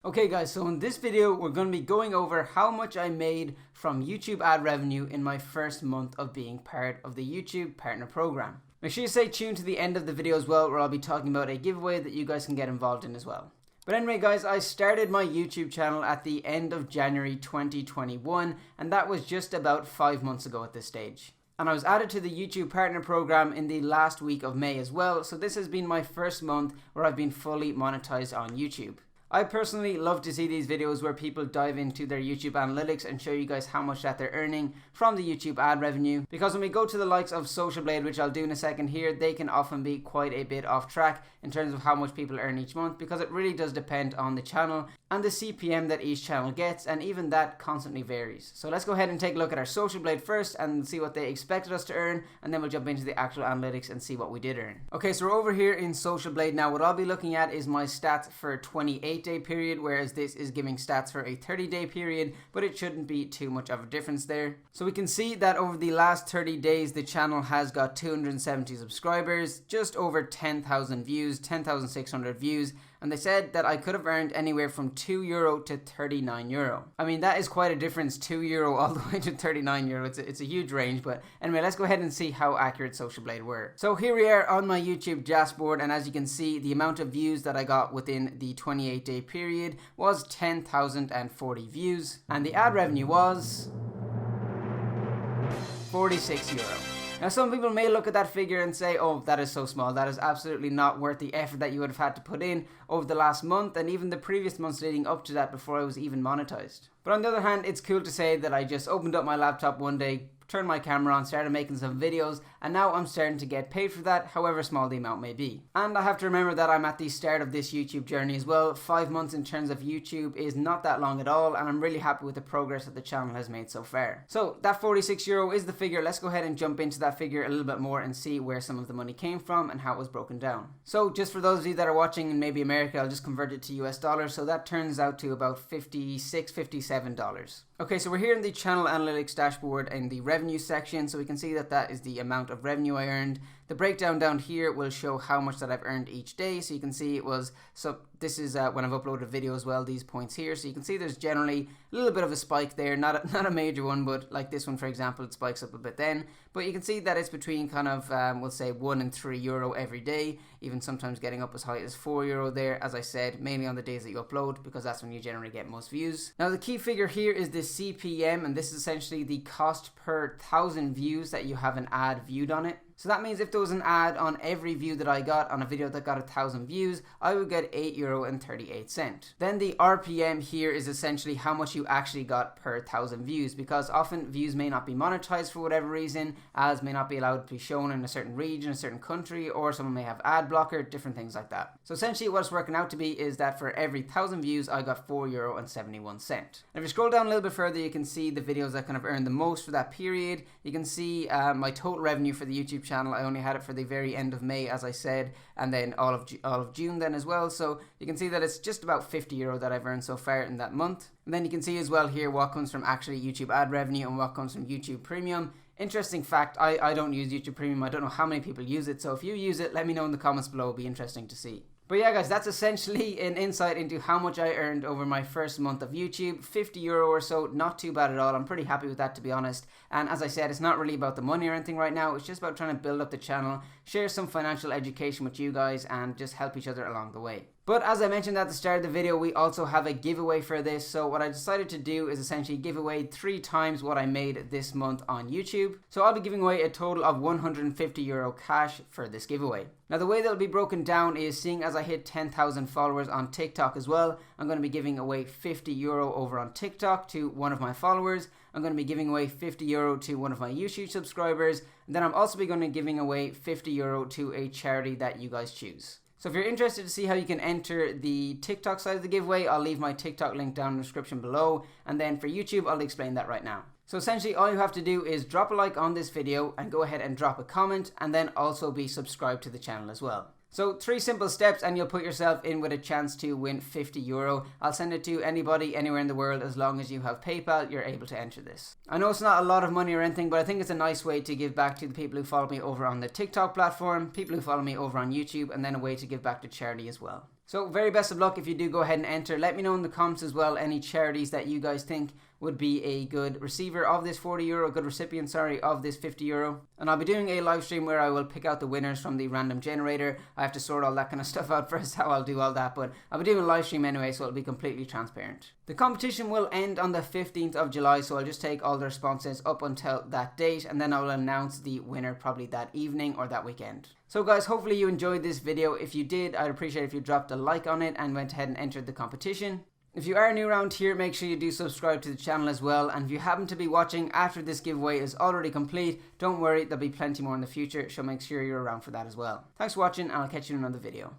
Okay guys, so in this video we're going to be going over how much I made from YouTube ad revenue in my first month of being part of the YouTube Partner Program. Make sure you stay tuned to the end of the video as well, where I'll be talking about a giveaway that you guys can get involved in as well. But anyway guys, I started my YouTube channel at the end of January 2021, and that was just about 5 months ago at this stage. And I was added to the YouTube Partner Program in the last week of May as well, so this has been my first month where I've been fully monetized on YouTube. I personally love to see these videos where people dive into their YouTube analytics and show you guys how much that they're earning from the YouTube ad revenue, because when we go to the likes of Social Blade, which I'll do in a second here, they can often be quite a bit off track in terms of how much people earn each month, because it really does depend on the channel and the CPM that each channel gets, and even that constantly varies. So let's go ahead and take a look at our Social Blade first and see what they expected us to earn, and then we'll jump into the actual analytics and see what we did earn. Okay, so we're over here in Social Blade now. What I'll be looking at is my stats for a 28-day period, whereas this is giving stats for a 30-day period, but it shouldn't be too much of a difference there. So we can see that over the last 30 days, the channel has got 270 subscribers, just over 10,000 views, 10,600 views, and they said that I could have earned anywhere from €2 to €39. I mean, that is quite a difference, €2 all the way to €39. It's a huge range, but anyway, let's go ahead and see how accurate Social Blade were. So here we are on my YouTube dashboard, and as you can see, the amount of views that I got within the 28-day period was 10,040 views, and the ad revenue was €46. Now some people may look at that figure and say, oh, that is so small, that is absolutely not worth the effort that you would have had to put in over the last month and even the previous months leading up to that before I was even monetized. But on the other hand, it's cool to say that I just opened up my laptop one day, turned my camera on, started making some videos, and now I'm starting to get paid for that, however small the amount may be. And I have to remember that I'm at the start of this YouTube journey as well. 5 months in terms of YouTube is not that long at all, and I'm really happy with the progress that the channel has made so far. So that €46 is the figure. Let's go ahead and jump into that figure a little bit more and see where some of the money came from and how it was broken down. So just for those of you that are watching in maybe America, I'll just convert it to US dollars, so that turns out to about $56, $57. Okay, so we're here in the channel analytics dashboard in the revenue section, so we can see that that is the amount of revenue I earned. The breakdown down here will show how much that I've earned each day, so you can see it was, so this is when I've uploaded a video as well, these points here, so you can see there's generally a little bit of a spike there, not a major one, but like this one for example, it spikes up a bit then, but you can see that it's between kind of, we'll say €1 and €3 every day, even sometimes getting up as high as €4 there, as I said, mainly on the days that you upload, because that's when you generally get most views. Now the key figure here is the CPM, and this is essentially the cost per 1,000 views that you have an ad viewed on it. So that means if there was an ad on every view that I got on a video that got 1,000 views, I would get €8.38. Then the RPM here is essentially how much you actually got per 1,000 views, because often views may not be monetized for whatever reason, ads may not be allowed to be shown in a certain region, a certain country, or someone may have ad blocker, different things like that. So essentially what it's working out to be is that for every 1,000 views, I got €4.71. And if you scroll down a little bit further, you can see the videos that kind of earned the most for that period. You can see my total revenue for the YouTube channel. I only had it for the very end of May, as I said, and then all of June then as well. So you can see that it's just about €50 that I've earned so far in that month. And then you can see as well here what comes from actually YouTube ad revenue and what comes from YouTube Premium. Interesting fact, I don't use YouTube Premium. I don't know how many people use it. So if you use it, let me know in the comments below. It'll be interesting to see. But yeah guys, that's essentially an insight into how much I earned over my first month of YouTube. €50 or so, not too bad at all. I'm pretty happy with that, to be honest. And as I said, it's not really about the money or anything right now. It's just about trying to build up the channel, share some financial education with you guys, and just help each other along the way. But as I mentioned at the start of the video, we also have a giveaway for this. So what I decided to do is essentially give away 3 times what I made this month on YouTube. So I'll be giving away a total of €150 cash for this giveaway. Now the way that'll be broken down is, seeing as I hit 10,000 followers on TikTok as well, I'm going to be giving away €50 over on TikTok to one of my followers. I'm going to be giving away €50 to one of my YouTube subscribers. And then I'm also going to be giving away €50 to a charity that you guys choose. So if you're interested to see how you can enter the TikTok side of the giveaway, I'll leave my TikTok link down in the description below. And then for YouTube, I'll explain that right now. So essentially all you have to do is drop a like on this video and go ahead and drop a comment, and then also be subscribed to the channel as well. So 3 simple steps and you'll put yourself in with a chance to win €50. I'll send it to anybody anywhere in the world. As long as you have PayPal, you're able to enter this. I know it's not a lot of money or anything, but I think it's a nice way to give back to the people who follow me over on the TikTok platform, people who follow me over on YouTube, and then a way to give back to charity as well. So very best of luck if you do go ahead and enter. Let me know in the comments as well any charities that you guys think would be a good receiver of this €40, good recipient, sorry, of this €50. And I'll be doing a live stream where I will pick out the winners from the random generator. I have to sort all that kind of stuff out first, how I'll do all that, but I'll be doing a live stream anyway, so it'll be completely transparent. The competition will end on the 15th of July, so I'll just take all the responses up until that date, and then I will announce the winner probably that evening or that weekend. So guys, hopefully you enjoyed this video. If you did, I'd appreciate it if you dropped a like on it and went ahead and entered the competition. If you are new around here, make sure you do subscribe to the channel as well. And if you happen to be watching after this giveaway is already complete, don't worry, there'll be plenty more in the future, so make sure you're around for that as well. Thanks for watching, and I'll catch you in another video.